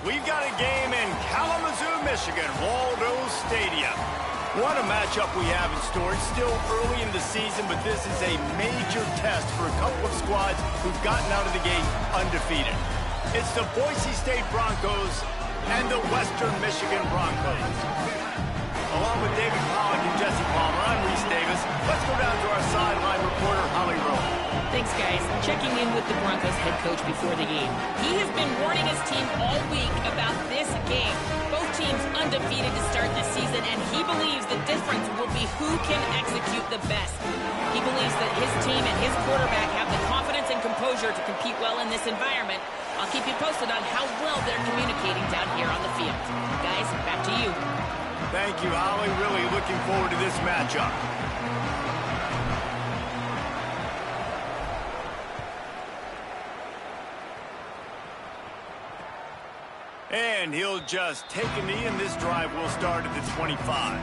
We've got a game in Kalamazoo, Michigan, Waldo Stadium. What a matchup we have in store. It's still early in the season, but this is a major test for a couple of squads who've gotten out of the gate undefeated. It's the Boise State Broncos and the Western Michigan Broncos. Along with David Pollock and Jesse Palmer, I'm Reese Davis. Let's go down to our sideline reporter, Holly Rowe. Thanks, guys. Checking in with the Broncos head coach before the game. He has been warning his team all week about this game. Both teams undefeated to start this season, and he believes the difference will be who can execute the best. He believes that his team and his quarterback have the confidence and composure to compete well in this environment. I'll keep you posted on how well they're communicating down here on the field. Guys, back to you. Thank you, Holly. Really looking forward to this matchup. And he'll just take a knee, and this drive will start at the 25.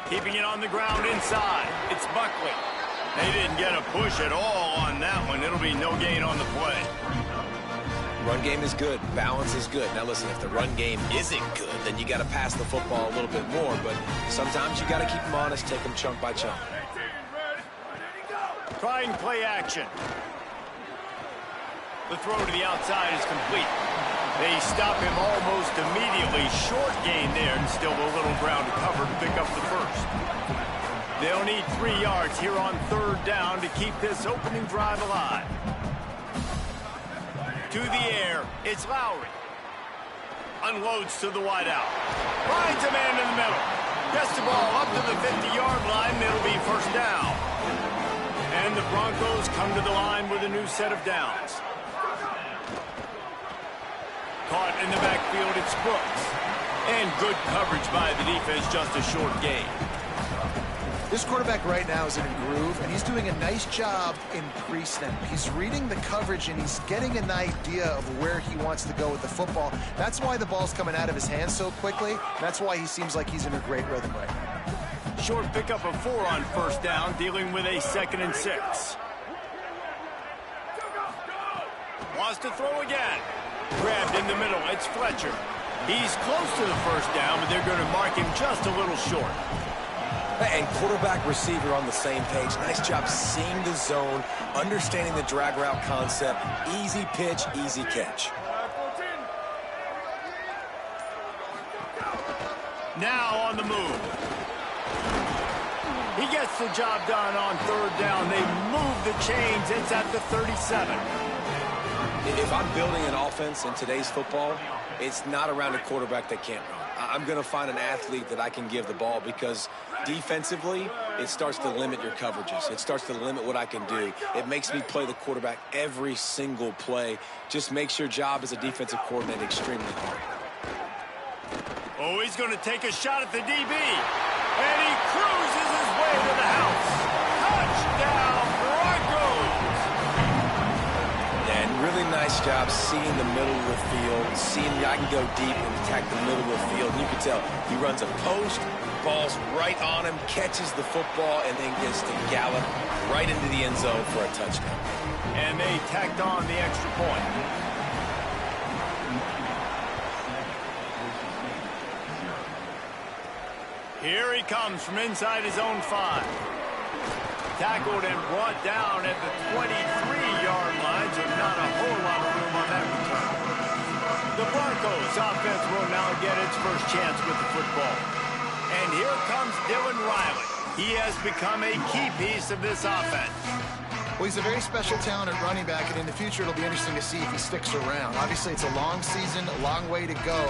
Keeping it on the ground inside. It's Buckley. They didn't get a push at all on that one. It'll be no gain on the play. Run game is good. Balance is good. Now listen, if the run game isn't good, then you got to pass the football a little bit more. But sometimes you got to keep them honest, take them chunk by chunk. Trying play action. The throw to the outside is complete. They stop him almost immediately. Short gain there, and still a little ground to cover to pick up the first. They'll need 3 yards here on third down to keep this opening drive alive. To the air, it's Lowry. Unloads to the wideout. Finds a man in the middle. Gets the ball up to the 50-yard line. It'll be first down. And the Broncos come to the line with a new set of downs. Caught in the backfield, it's Brooks. And good coverage by the defense, just a short gain. This quarterback right now is in a groove, and he's doing a nice job in pre-snap. He's reading the coverage, and he's getting an idea of where he wants to go with the football. That's why the ball's coming out of his hands so quickly. That's why he seems like he's in a great rhythm right now. Short pickup of 4 on first down, dealing with a 2nd and 6. Wants to throw again. Grabbed in the middle, it's Fletcher. He's close to the first down, but they're going to mark him just a little short. And quarterback receiver on the same page. Nice job seeing the zone, understanding the drag route concept. Easy pitch, easy catch. Now on the move. He gets the job done on third down. They move the chains. It's at the 37. If I'm building an offense in today's football, it's not around a quarterback that can't run. I'm going to find an athlete that I can give the ball, because defensively, it starts to limit your coverages. It starts to limit what I can do. It makes me play the quarterback every single play. Just makes your job as a defensive coordinator extremely hard. Oh, he's going to take a shot at the DB. And he cruises his way to the house. Touchdown, Broncos! And really nice job seeing the middle of the field, seeing I can go deep and attack the middle of the field. And you can tell he runs a post, ball's right on him, catches the football, and then gets to gallop right into the end zone for a touchdown. And they tacked on the extra point. Here he comes from inside his own 5. Tackled and brought down at the 23-yard line, so not a whole lot of room on that return. The Broncos offense will now get its first chance with the football. And here comes Dylan Riley. He has become a key piece of this offense. Well, he's a very special talent at running back, and in the future it'll be interesting to see if he sticks around. Obviously, it's a long season, a long way to go,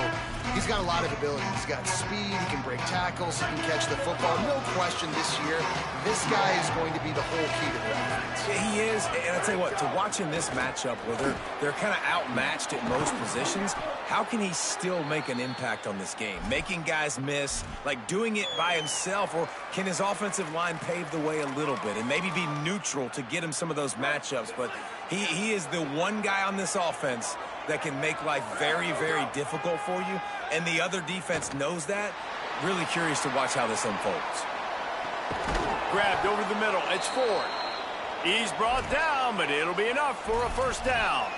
He's got a lot of ability. He's got speed, he can break tackles, he can catch the football. No question this year, this guy is going to be the whole key to the offense. He is, and I'll tell you what, to watch in this matchup where they're kind of outmatched at most positions, how can he still make an impact on this game? Making guys miss, like doing it by himself, or can his offensive line pave the way a little bit and maybe be neutral to get him some of those matchups? But he is the one guy on this offense that can make life very, very difficult for you, and the other defense knows that. Really curious to watch how this unfolds. Grabbed over the middle. It's Ford. He's brought down, but it'll be enough for a first down.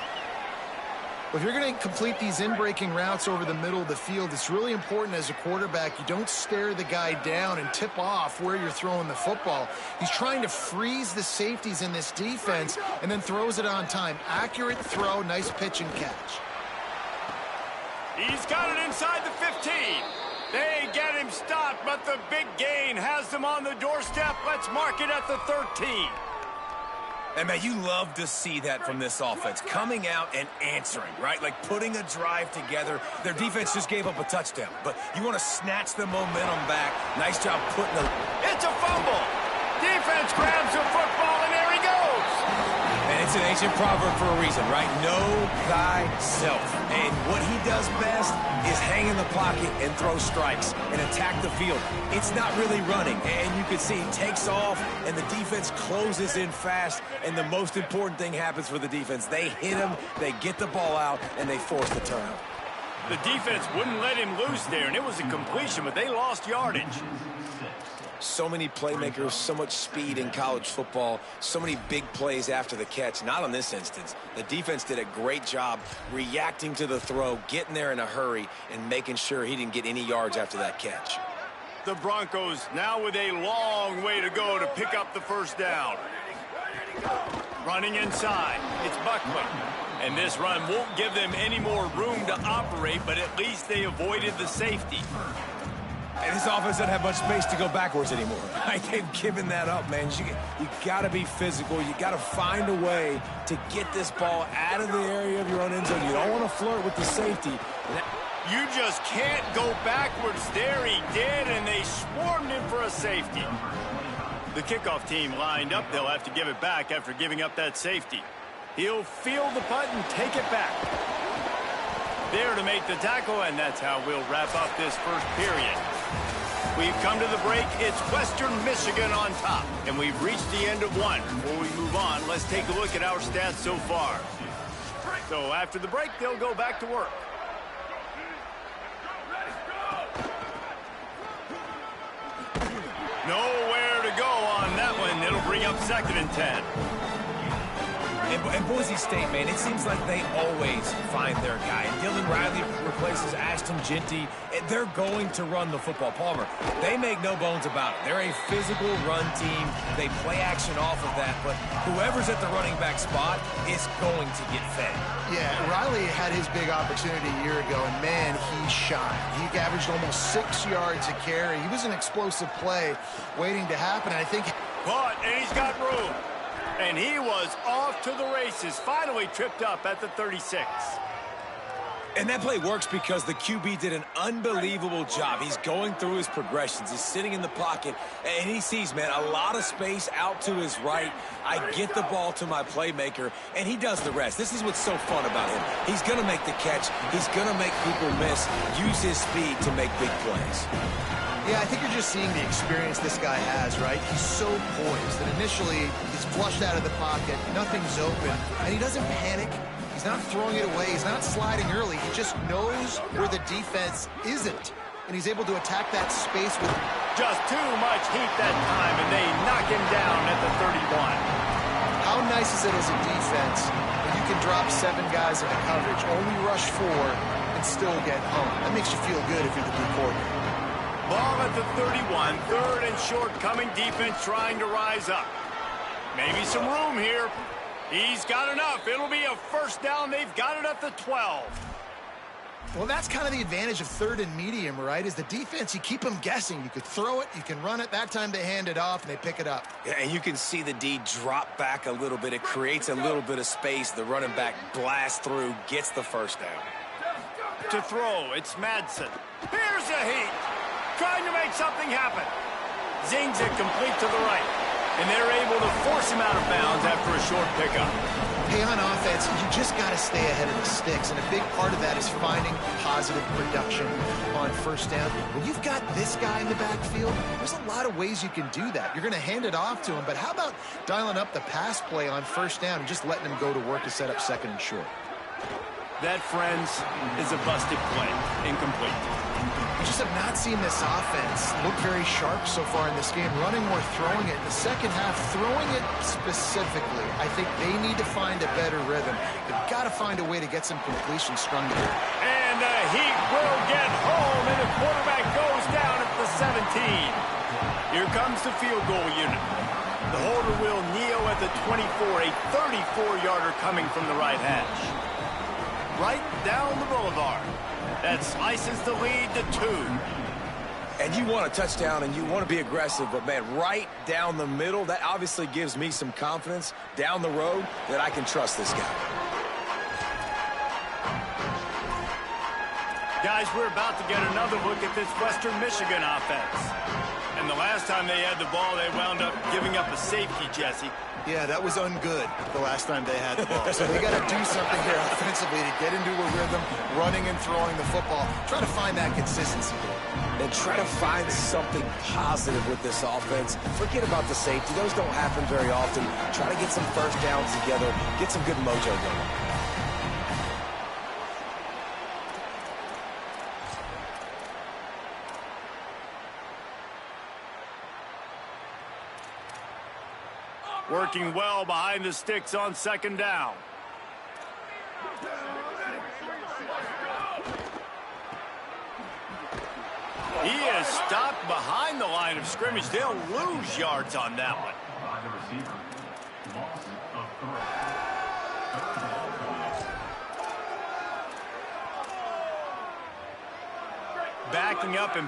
If you're going to complete these in-breaking routes over the middle of the field, it's really important as a quarterback you don't stare the guy down and tip off where you're throwing the football. He's trying to freeze the safeties in this defense and then throws it on time. Accurate throw, nice pitch and catch. He's got it inside the 15. They get him stopped, but the big gain has them on the doorstep. Let's mark it at the 13. And, man, you love to see that from this offense, coming out and answering, right? Like putting a drive together. Their defense just gave up a touchdown, but you want to snatch the momentum back. Nice job putting the... It's a fumble. Defense grabs the football, and there he goes. And it's an ancient proverb for a reason, right? Know thyself. And what he does best is hang in the pocket and throw strikes and attack the field. It's not really running. And you can see he takes off, and the defense closes in fast. And the most important thing happens for the defense. They hit him, they get the ball out, and they force the turnover. The defense wouldn't let him loose there, and it was a completion, but they lost yardage. So many playmakers, so much speed in college football, so many big plays after the catch. Not on this instance. The defense did a great job reacting to the throw, getting there in a hurry, and making sure he didn't get any yards after that catch. The Broncos now with a long way to go to pick up the first down. Running inside, it's Buckley. And this run won't give them any more room to operate, but at least they avoided the safety. And this offense doesn't have much space to go backwards anymore. They've given that up, man. You got to be physical. You got to find a way to get this ball out of the area of your own end zone. You don't want to flirt with the safety. You just can't go backwards. There he did, and they swarmed him for a safety. The kickoff team lined up. They'll have to give it back after giving up that safety. He'll field the punt and take it back. There to make the tackle, and that's how we'll wrap up this first period. We've come to the break. It's Western Michigan on top, and we've reached the end of one. Before we move on, let's take a look at our stats so far. So after the break, they'll go back to work. Nowhere to go on that one. It'll bring up 2nd and 10. And Boise State, man, it seems like they always find their guy. And Dylan Riley replaces Ashton Genty, and they're going to run the football. Palmer, they make no bones about it. They're a physical run team. They play action off of that, but whoever's at the running back spot is going to get fed. Yeah, Riley had his big opportunity a year ago, and man, he shined. He averaged almost 6 yards a carry. He was an explosive play waiting to happen, and I think... Caught, and he's got room. And he was off to the races, finally tripped up at the 36. And that play works because the QB did an unbelievable job. He's going through his progressions. He's sitting in the pocket, and he sees, man, a lot of space out to his right. I get the ball to my playmaker, and he does the rest. This is what's so fun about him. He's going to make the catch. He's going to make people miss, use his speed to make big plays. Yeah, I think you're just seeing the experience this guy has, right? He's so poised that initially he's flushed out of the pocket, nothing's open, and he doesn't panic. He's not throwing it away. He's not sliding early. He just knows where the defense isn't, and he's able to attack that space with just too much heat that time, and they knock him down at the 31. How nice is it as a defense when you can drop 7 guys into coverage, only rush 4, and still get home? That makes you feel good if you're the blue coordinator. Ball at the 31, 3rd and short, coming defense trying to rise up. Maybe some room here. He's got enough. It'll be a first down. They've got it at the 12. Well, that's kind of the advantage of 3rd and medium, right? Is the defense, you keep them guessing. You could throw it, you can run it. That time they hand it off and they pick it up. Yeah, and you can see the D drop back a little bit. It creates a little bit of space. The running back blasts through, gets the first down. to throw. It's Madsen. Here's a heat. Trying to make something happen. Zings it complete to the right. And they're able to force him out of bounds after a short pickup. Hey, on offense, you just got to stay ahead of the sticks, and a big part of that is finding positive production on first down. When you've got this guy in the backfield, there's a lot of ways you can do that. You're going to hand it off to him, but how about dialing up the pass play on first down and just letting him go to work to set up second and short? That, friends, is a busted play. Incomplete. We just have not seen this offense look very sharp so far in this game, running or throwing it. In the second half, throwing it specifically, I think they need to find a better rhythm. They've got to find a way to get some completion strung together. And the Heat will get home, and the quarterback goes down at the 17. Here comes the field goal unit. The holder will kneel at the 24, a 34-yarder coming from the right hash. Right down the boulevard. That slices the lead to 2. And you want a touchdown and you want to be aggressive, but, man, right down the middle, that obviously gives me some confidence down the road that I can trust this guy. Guys, we're about to get another look at this Western Michigan offense. And the last time they had the ball, they wound up giving up a safety, Jesse. Yeah, that was ungood the last time they had the ball. So they got to do something here offensively to get into a rhythm, running and throwing the football. Try to find that consistency. And try to find something positive with this offense. Forget about the safety. Those don't happen very often. Try to get some first downs together. Get some good mojo going. Working well behind the sticks on second down. He is stopped behind the line of scrimmage. They'll lose yards on that one.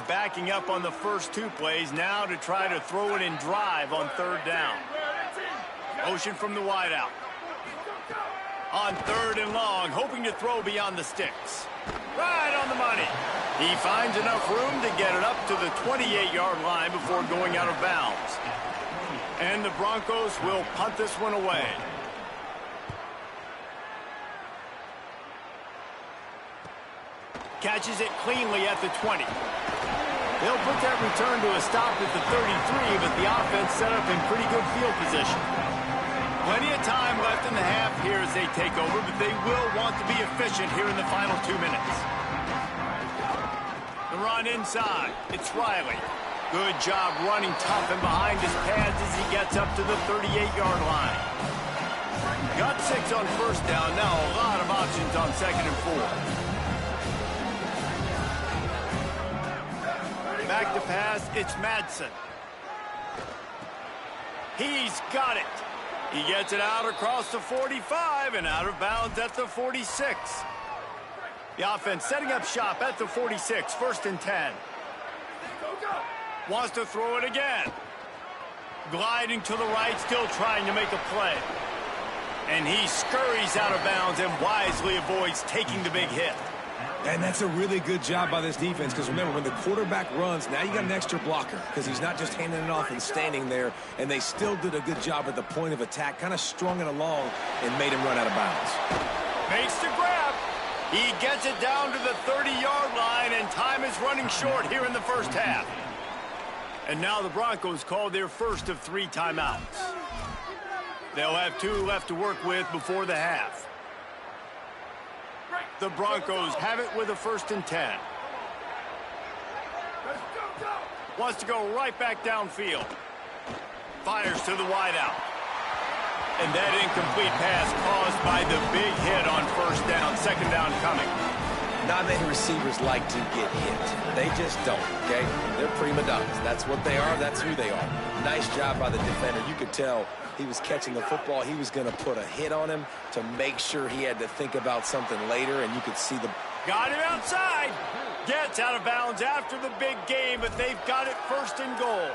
Backing up on the first 2 plays now to try to throw it in drive on third down. Motion from the wideout. On third and long, hoping to throw beyond the sticks. Right on the money. He finds enough room to get it up to the 28-yard line before going out of bounds. And the Broncos will punt this one away. Catches it cleanly at the 20. They'll put that return to a stop at the 33, but the offense set up in pretty good field position. Plenty of time left in the half here as they take over, but they will want to be efficient here in the final 2 minutes. The run inside. It's Riley. Good job running tough and behind his pads as he gets up to the 38-yard line. Got 6 on first down. Now a lot of options on second and 4. Back to pass. It's Madsen. He's got it. He gets it out across the 45 and out of bounds at the 46. The offense setting up shop at the 46, first and 10. Wants to throw it again. Gliding to the right, still trying to make a play. And he scurries out of bounds and wisely avoids taking the big hit. And that's a really good job by this defense, because remember, when the quarterback runs, now you got an extra blocker, because he's not just handing it off and standing there, and they still did a good job at the point of attack, kind of strung it along and made him run out of bounds. Makes the grab. He gets it down to the 30-yard line, and time is running short here in the first half. And now the Broncos call their first of 3 timeouts. They'll have 2 left to work with before the half. The Broncos have it with a first and 10. Wants to go right back downfield. Fires to the wideout. And that incomplete pass caused by the big hit on first down. Second down coming. Not many receivers like to get hit. They just don't, okay? They're prima donnas. That's what they are. That's who they are. Nice job by the defender. You could tell he was catching the football. He was going to put a hit on him to make sure he had to think about something later, and you could see the... Got him outside. Gets out of bounds after the big game, but they've got it first and goal.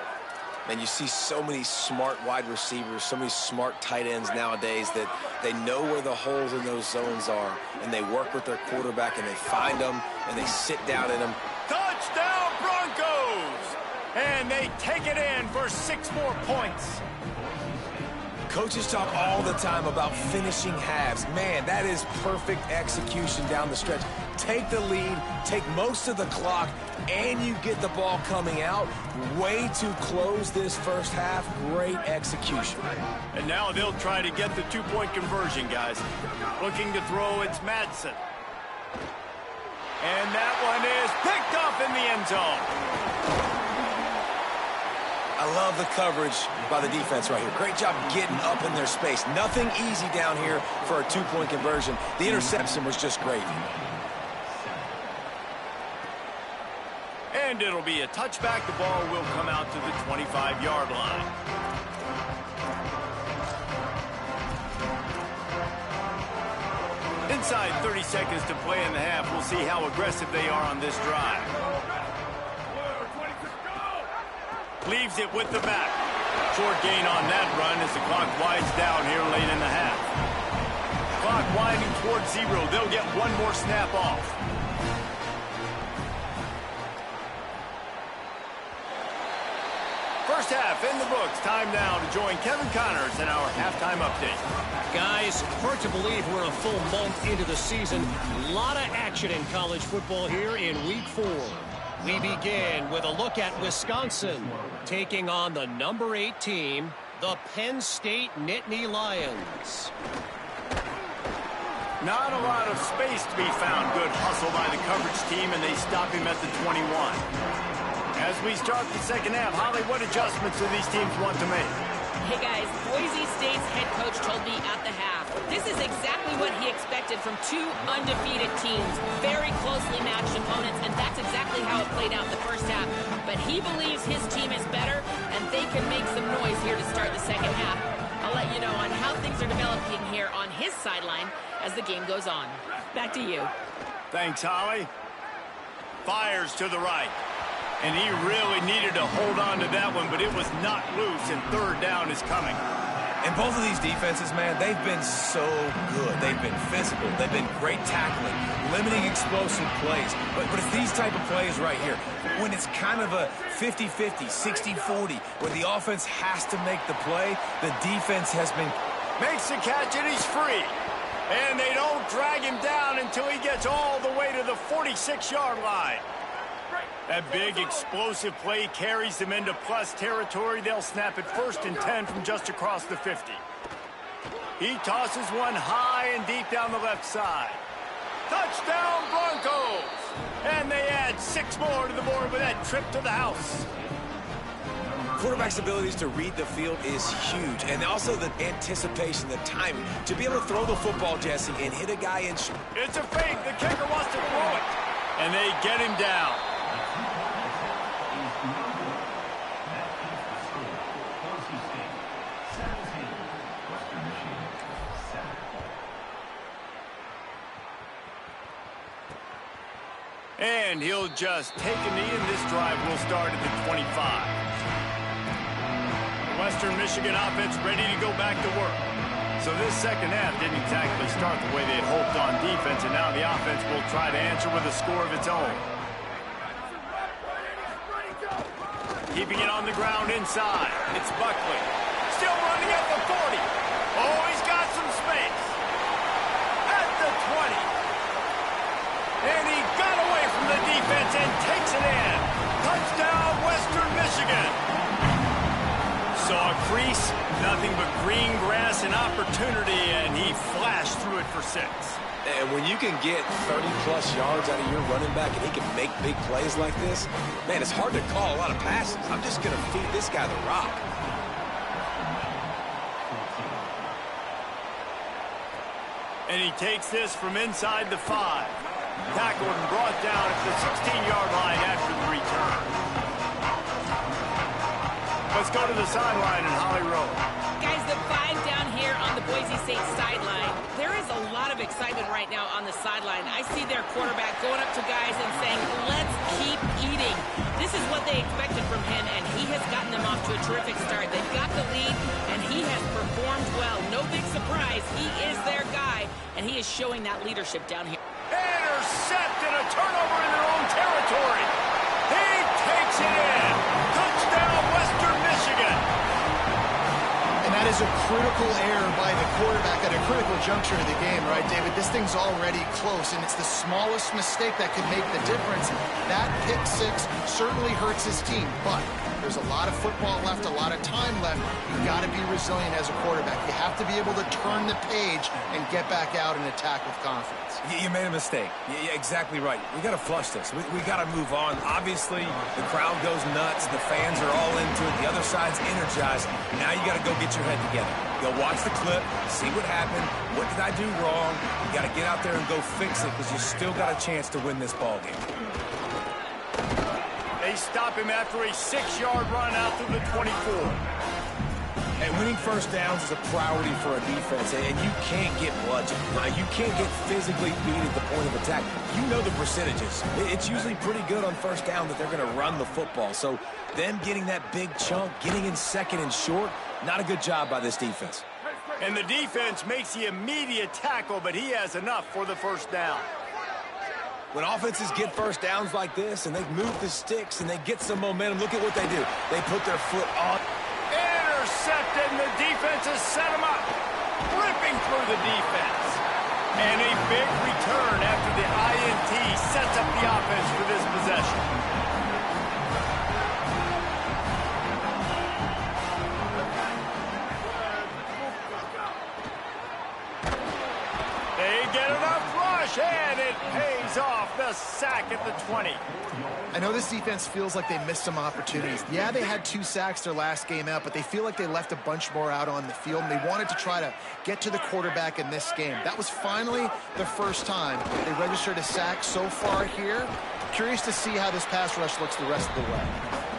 And you see so many smart wide receivers, so many smart tight ends nowadays that they know where the holes in those zones are, and they work with their quarterback, and they find them, and they sit down in them. Touchdown, Broncos! And they take it in for 6 more points. Coaches talk all the time about finishing halves. Man, that is perfect execution down the stretch. Take the lead, take most of the clock, and you get the ball coming out. Way to close this first half. Great execution. And now they'll try to get the 2-point conversion, guys. Looking to throw, it's Madsen. And that one is picked up in the end zone. I love the coverage by the defense right here. Great job getting up in their space. Nothing easy down here for a 2-point conversion. The interception was just gravy. And it'll be a touchback. The ball will come out to the 25-yard line. Inside 30 seconds to play in the half. We'll see how aggressive they are on this drive. Leaves it with the back. Short gain on that run as the clock winds down here late in the half. Clock winding towards 0. They'll get one more snap off. First half in the books. Time now to join Kevin Connors in our halftime update. Guys, hard to believe we're a full month into the season. A lot of action in college football here in Week 4. We begin with a look at Wisconsin taking on the number 8 team, the Penn State Nittany Lions. Not a lot of space to be found. Good hustle by the coverage team, and they stop him at the 21. As we start the second half, Holly, what adjustments do these teams want to make? Hey guys, Boise State's head coach told me at the half, this is exactly what he expected from 2 undefeated teams, very closely matched opponents, and that's exactly how it played out in the first half. But he believes his team is better, and they can make some noise here to start the second half. I'll let you know on how things are developing here on his sideline as the game goes on. Back to you. Thanks, Holly. Fires to the right. And he really needed to hold on to that one, but it was not loose, and third down is coming. And both of these defenses, man, they've been so good. They've been physical. They've been great tackling, limiting explosive plays. But it's these type of plays right here, when it's kind of a 50-50, 60-40, where the offense has to make the play, the defense has been... Makes the catch, and he's free. And they don't drag him down until he gets all the way to the 46-yard line. That big explosive play carries them into plus territory. They'll snap it 1st and 10 from just across the 50. He tosses one high and deep down the left side. Touchdown, Broncos! And they add 6 more to the board with that trip to the house. Quarterback's abilities to read the field is huge, and also the anticipation, the timing, to be able to throw the football, Jesse, and hit a guy in... It's a fake. The kicker wants to throw it. And they get him down. And he'll just take a knee, and this drive will start at the 25. The Western Michigan offense ready to go back to work. So this second half didn't exactly start the way they had hoped on defense, and now the offense will try to answer with a score of its own. Keeping it on the ground inside. It's Buckley. Still running at the 40. Oh, he's got some space. At the 20. And he got away from the defense and takes it in. Touchdown, Western Michigan. Saw a crease, nothing but green grass and opportunity, and he flashed through it for 6. And when you can get 30-plus yards out of your running back and he can make big plays like this, man, it's hard to call a lot of passes. I'm just going to feed this guy the rock. And he takes this from inside the 5. Tackled and brought down at the 16-yard line after the return. Let's go to the sideline in Holly Rowe. Guys, the 5 down here on the Boise State sideline. There is a lot of excitement right now on the sideline. I see their quarterback going up to guys and saying, let's keep eating. This is what they expected from him, and he has gotten them off to a terrific start. They've got the lead, and he has performed well. No big surprise. He is their guy, and he is showing that leadership down here. intercept and a turnover in their own territory. He takes it in. Touchdown, Western Michigan. And that is a critical error by the quarterback at a critical juncture of the game, right, David? This thing's already close, and it's the smallest mistake that could make the difference. That pick six certainly hurts his team, but there's a lot of football left, a lot of time left. You've got to be resilient as a quarterback. You have to be able to turn the page and get back out and attack with confidence. You made a mistake. Yeah, exactly right. We got to flush this. We got to move on. Obviously, the crowd goes nuts. The fans are all into it. The other side's energized. Now you got to go get your head together. Go watch the clip, see what happened. What did I do wrong? You got to get out there and go fix it because you still got a chance to win this ball game. They stop him after a 6-yard run out through the 24. And winning first downs is a priority for a defense, and you can't get bludgeoned. Now, you can't get physically beat at the point of attack. You know the percentages. It's usually pretty good on first down that they're going to run the football. So them getting that big chunk, getting in second and short, not a good job by this defense. And the defense makes the immediate tackle, but he has enough for the first down. When offenses get first downs like this and they move the sticks and they get some momentum, look at what they do. They put their foot on. Intercepted, and the defense has set him up. Ripping through the defense. And a big return after the INT sets up the offense for this possession. They get enough rush, and it pays off. The sack at the 20. I know this defense feels like they missed some opportunities. Yeah, they had 2 sacks their last game out, but they feel like they left a bunch more out on the field, and they wanted to try to get to the quarterback in this game. That was finally the first time they registered a sack so far here. Curious to see how this pass rush looks the rest of the way.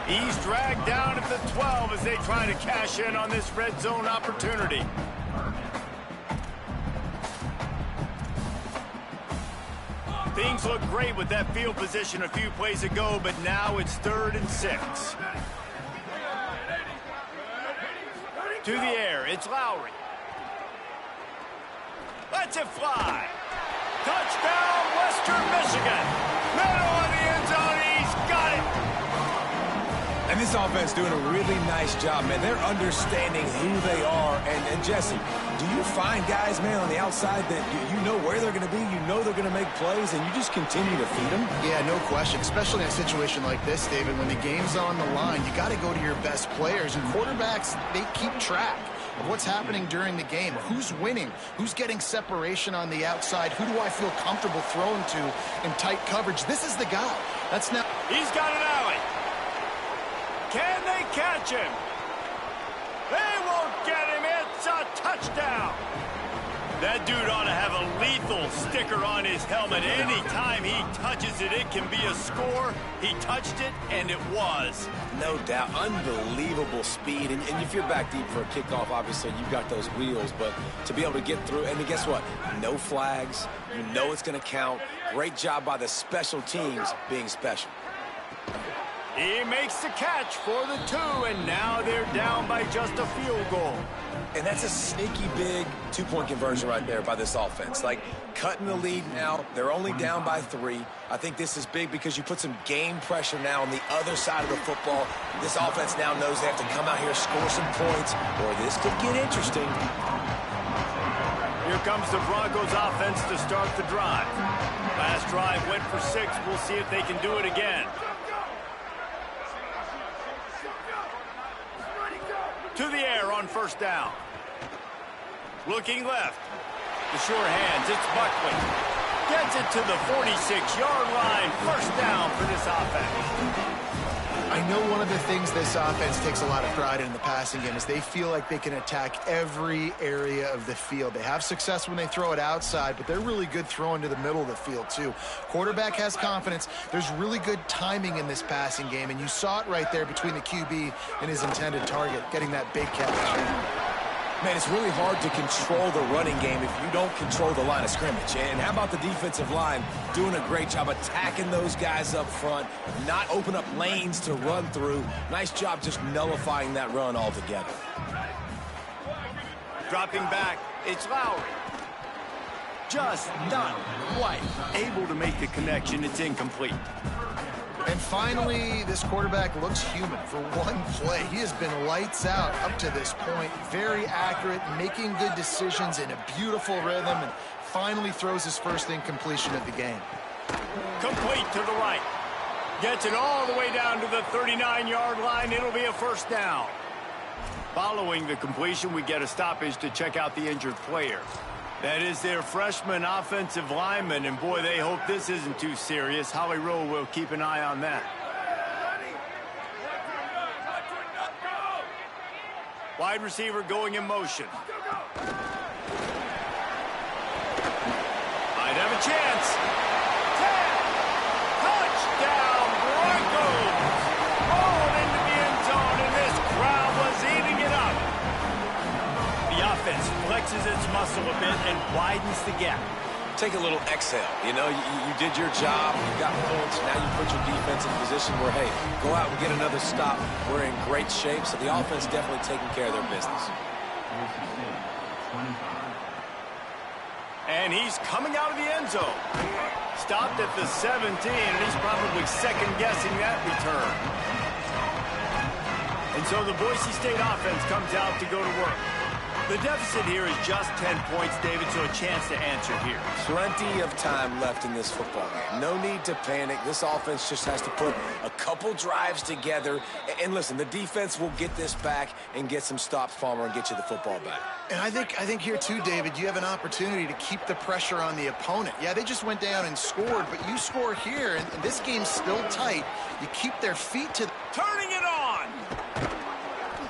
He's dragged down at the 12 as they try to cash in on this red zone opportunity. Things look great with that field position a few plays ago, but now it's 3rd and 6. To the air, it's Lowry. Lets it fly. Touchdown, Western Michigan. Middle of the end zone, he's got it. And this offense doing a really nice job, man. They're understanding who they are. And Jesse, do you find guys, man, on the outside that you know where they're going to be, you know they're going to make plays, and you just continue to feed them? Yeah, no question, especially in a situation like this, David. When the game's on the line, you got to go to your best players. And quarterbacks, they keep track of what's happening during the game. Who's winning? Who's getting separation on the outside? Who do I feel comfortable throwing to in tight coverage? This is the guy. That's now. He's got an alley. Can they catch him? They won't get him. It's a touchdown. That dude ought to have a lethal sticker on his helmet. Anytime he touches it, it can be a score. He touched it, and it was. No doubt. Unbelievable speed. And if you're back deep for a kickoff, obviously you've got those wheels. But to be able to get through, and guess what? No flags. You know it's going to count. Great job by the special teams being special. He makes the catch for the 2, and now they're down by just a field goal. And that's a sneaky big 2-point conversion right there by this offense. Like, cutting the lead now. They're only down by 3. I think this is big because you put some game pressure now on the other side of the football. This offense now knows they have to come out here, score some points, or this could get interesting. Here comes the Broncos offense to start the drive. Last drive went for 6. We'll see if they can do it again. To the air on first down. Looking left. The sure hands, it's Buckley. Gets it to the 46-yard line. First down for this offense. I know one of the things this offense takes a lot of pride in the passing game is they feel like they can attack every area of the field. They have success when they throw it outside, but they're really good throwing to the middle of the field too. Quarterback has confidence. There's really good timing in this passing game, and you saw it right there between the QB and his intended target, getting that big catch. Man, it's really hard to control the running game if you don't control the line of scrimmage. And how about the defensive line doing a great job attacking those guys up front, not open up lanes to run through. Nice job just nullifying that run altogether. Dropping back, it's Lowry. Just not quite able to make the connection. It's incomplete. And finally, this quarterback looks human for one play. He has been lights out up to this point. Very accurate, making good decisions in a beautiful rhythm, and finally throws his first incompletion of the game. Complete to the right. Gets it all the way down to the 39-yard line. It'll be a first down. Following the completion, we get a stoppage to check out the injured player. That is their freshman offensive lineman, and boy, they hope this isn't too serious. Holly Rowe will keep an eye on that. Wide receiver going in motion. Might have a chance. 10. Touchdown, Broncos. Rolling into the end zone, and this crowd was eating it up. The offense flexes its muscle a bit and widens the gap. Take a little exhale. You know, you did your job. You got points. Now you put your defense in a position where, hey, go out and get another stop. We're in great shape, so the offense definitely taking care of their business. And he's coming out of the end zone. Stopped at the 17, and he's probably second-guessing that return. And so the Boise State offense comes out to go to work. The deficit here is just 10 points, David, so a chance to answer here. Plenty of time left in this football game. No need to panic. This offense just has to put a couple drives together. And listen, the defense will get this back and get some stops, Palmer, and get you the football back. And I think here too, David, you have an opportunity to keep the pressure on the opponent. Yeah, they just went down and scored, but you score here, and this game's still tight. You keep their feet to... Turning it on!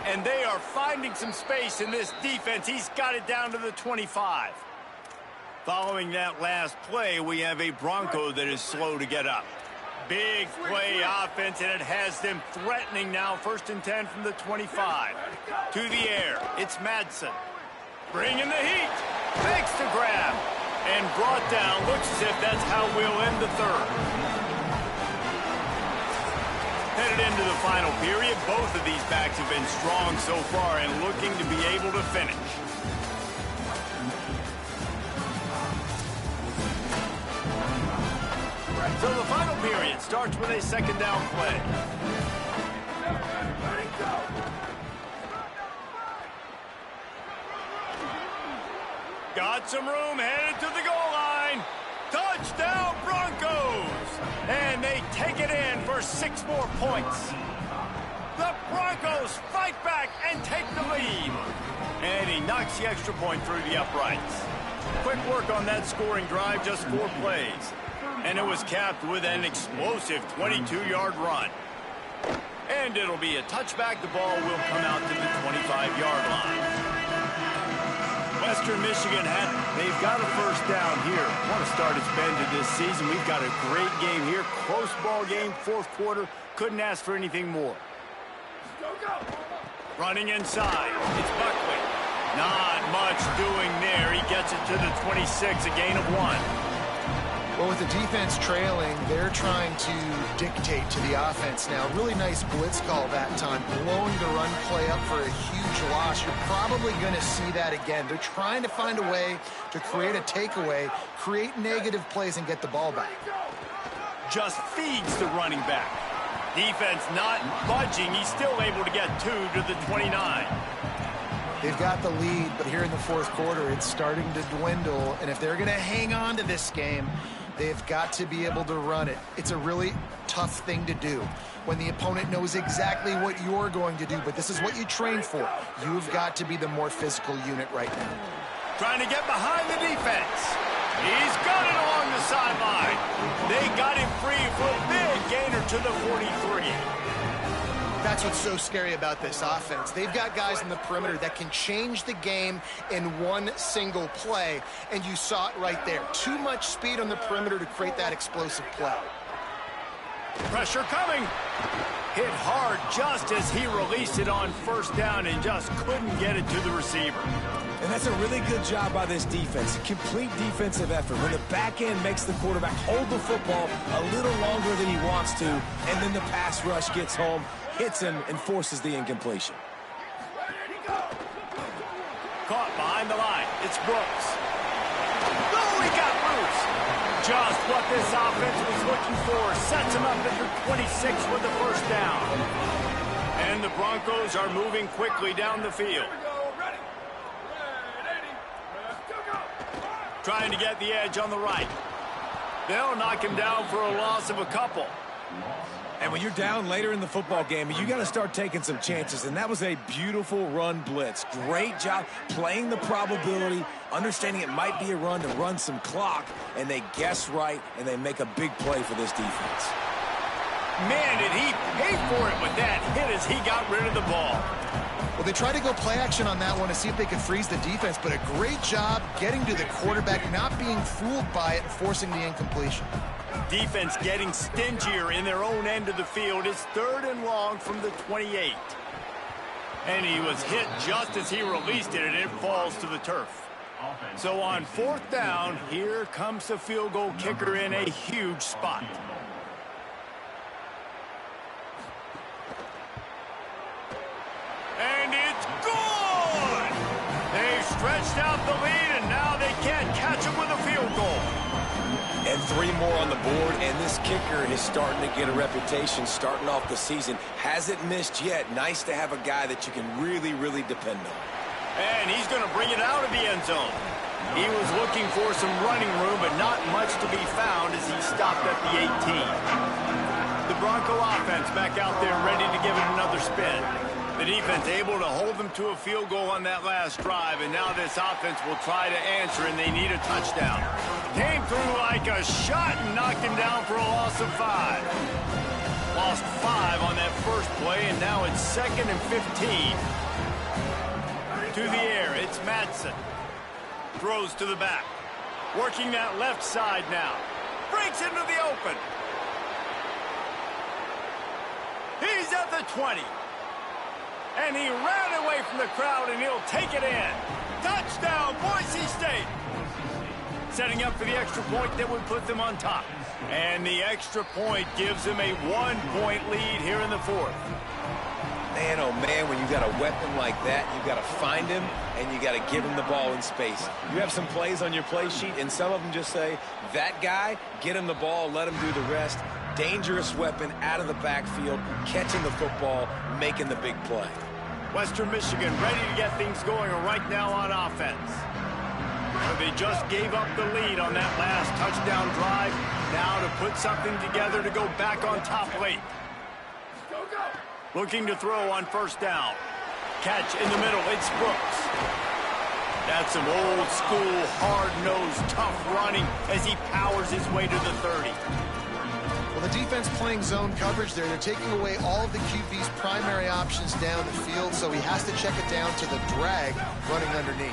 And they are finding some space in this defense. He's got it down to the 25. Following that last play, we have a Bronco that is slow to get up. Big play offense, and it has them threatening now. 1st and 10 from the 25. To the air, it's Madsen. Bringing the heat. Makes the grab. And brought down. Looks as if that's how we'll end the third. Headed into the final period, both of these backs have been strong so far and looking to be able to finish. So the final period starts with a second down play. Got some room, headed to the goal line. Touchdown, Broncos! And they take it in for 6 more points. The Broncos fight back and take the lead. And he knocks the extra point through the uprights. Quick work on that scoring drive, just 4 plays. And it was capped with an explosive 22-yard run. And it'll be a touchback. The ball will come out to the 25-yard line. Western Michigan they've got a first down here. Want to start its bend to this season. We've got a great game here. Close ball game, 4th quarter. Couldn't ask for anything more. Running inside. It's Buckley. Not much doing there. He gets it to the 26, a gain of 1. Well, with the defense trailing, they're trying to dictate to the offense now. Really nice blitz call that time, blowing the run play up for a huge loss. You're probably going to see that again. They're trying to find a way to create a takeaway, create negative plays, and get the ball back. Just feeds the running back. Defense not budging. He's still able to get 2 to the 29. They've got the lead, but here in the 4th quarter, it's starting to dwindle. And if they're going to hang on to this game, they've got to be able to run it. It's a really tough thing to do when the opponent knows exactly what you're going to do, but this is what you train for. You've got to be the more physical unit right now. Trying to get behind the defense. He's got it along the sideline. They got him free for a big gainer to the 43. That's what's so scary about this offense. They've got guys in the perimeter that can change the game in one single play, and you saw it right there. Too much speed on the perimeter to create that explosive play. Pressure coming. Hit hard just as he released it on 1st down and just couldn't get it to the receiver. And that's a really good job by this defense. A complete defensive effort. When the back end makes the quarterback hold the football a little longer than he wants to, and then the pass rush gets home, hits him, and forces the incompletion. Caught behind the line. It's Brooks. Oh, he got loose. Just what this offense was looking for. Sets him up at the 26 with the first down. And the Broncos are moving quickly down the field. Trying to get the edge on the right. They'll knock him down for a loss of a couple. And when you're down later in the football game, you got to start taking some chances. And that was a beautiful run blitz. Great job playing the probability, understanding it might be a run to run some clock, and they guess right, and they make a big play for this defense. Man, did he pay for it with that hit as he got rid of the ball. Well, they tried to go play action on that one to see if they could freeze the defense, but a great job getting to the quarterback, not being fooled by it, and forcing the incompletion. Defense getting stingier in their own end of the field. It's 3rd and long from the 28. And he was hit just as he released it, and it falls to the turf. So on 4th down, here comes the field goal kicker in a huge spot. And it's good! They've stretched out the lead, and now they can't catch him with a field goal. And 3 more on the board, and this kicker is starting to get a reputation starting off the season. Hasn't missed yet. Nice to have a guy that you can really, really depend on. And he's going to bring it out of the end zone. He was looking for some running room, but not much to be found as he stopped at the 18. The Bronco offense back out there ready to give it another spin. The defense able to hold them to a field goal on that last drive, and now this offense will try to answer, and they need a touchdown. Came through like a shot and knocked him down for a loss of 5. Lost 5 on that first play, and now it's 2nd and 15. To the air, it's Madsen. Throws to the back. Working that left side now. Breaks into the open. He's at the 20. And he ran away from the crowd, and he'll take it in. Touchdown, Boise State. Setting up for the extra point that would put them on top. And the extra point gives them a 1-point lead here in the 4th. Man, oh man, when you got a weapon like that, you got to find him, and you got to give him the ball in space. You have some plays on your play sheet, and some of them just say, that guy, get him the ball, let him do the rest. Dangerous weapon out of the backfield, catching the football, making the big play. Western Michigan ready to get things going right now on offense. But they just gave up the lead on that last touchdown drive. Now to put something together to go back on top late. Looking to throw on 1st down. Catch in the middle, it's Brooks. That's some old school, hard-nosed, tough running as he powers his way to the 30. Well, the defense playing zone coverage there. They're taking away all of the QB's primary options down the field, so he has to check it down to the drag running underneath.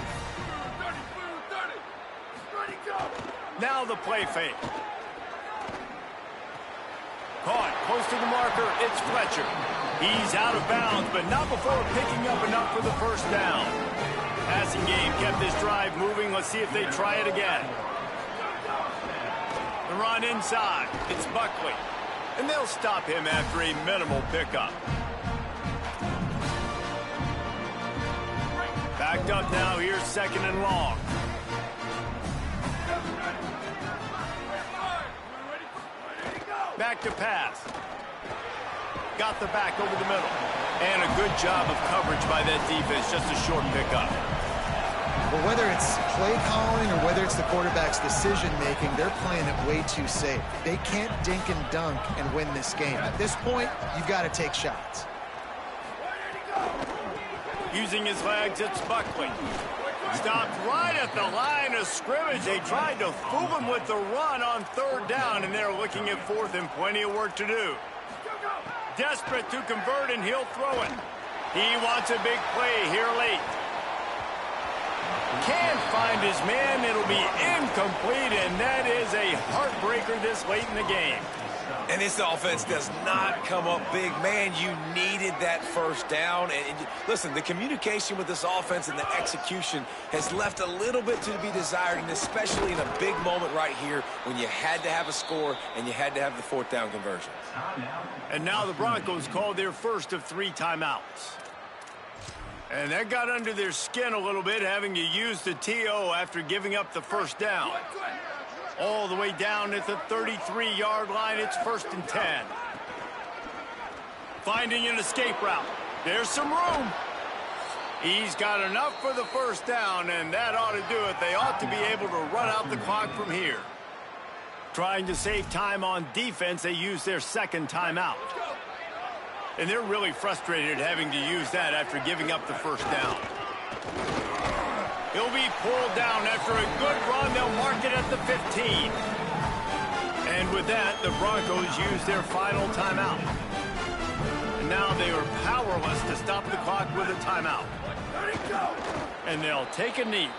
Now the play fake. Caught close to the marker, it's Fletcher. He's out of bounds, but not before picking up enough for the 1st down. Passing game kept this drive moving. Let's see if they try it again. The run inside. It's Buckley. And they'll stop him after a minimal pickup. Backed up now. Here's 2nd and long. Back to pass. Got the back over the middle. And a good job of coverage by that defense. Just a short pickup. Well, whether it's play calling or whether it's the quarterback's decision-making, they're playing it way too safe. They can't dink and dunk and win this game. At this point, you've got to take shots. Using his legs, it's Buckley. Stopped right at the line of scrimmage. They tried to fool him with the run on 3rd down, and they're looking at 4th and plenty of work to do. Desperate to convert, and he'll throw it. He wants a big play here late. Can't find his man. It'll be incomplete, and that is a heartbreaker this late in the game. And this offense does not come up big. Man, you needed that 1st down. And listen, the communication with this offense and the execution has left a little bit to be desired, and especially in a big moment right here when you had to have a score and you had to have the 4th down conversion. And now the Broncos call their first of 3 timeouts. And that got under their skin a little bit, having to use the TO after giving up the first down. All the way down at the 33-yard line, it's 1st and 10. Finding an escape route. There's some room. He's got enough for the first down, and that ought to do it. They ought to be able to run out the clock from here. Trying to save time on defense, they use their second timeout. And they're really frustrated having to use that after giving up the first down. He'll be pulled down after a good run. They'll mark it at the 15. And with that, the Broncos use their final timeout. And now they are powerless to stop the clock with a timeout. And they'll take a knee.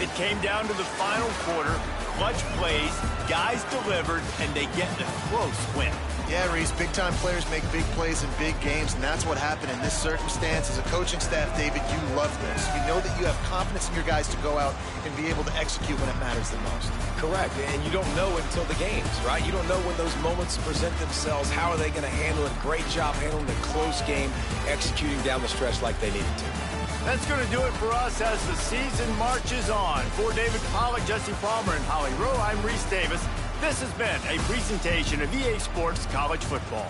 It came down to the final quarter. Clutch plays, guys delivered, and they get a close win. Yeah, Reese, big-time players make big plays in big games, and that's what happened in this circumstance. As a coaching staff, David, you love this. You know that you have confidence in your guys to go out and be able to execute when it matters the most. Correct, and you don't know until the games, right? You don't know when those moments present themselves. How are they going to handle it? Great job handling the close game, executing down the stretch like they needed to. That's going to do it for us as the season marches on. For David Pollack, Jesse Palmer, and Holly Rowe, I'm Reese Davis. This has been a presentation of EA Sports College Football.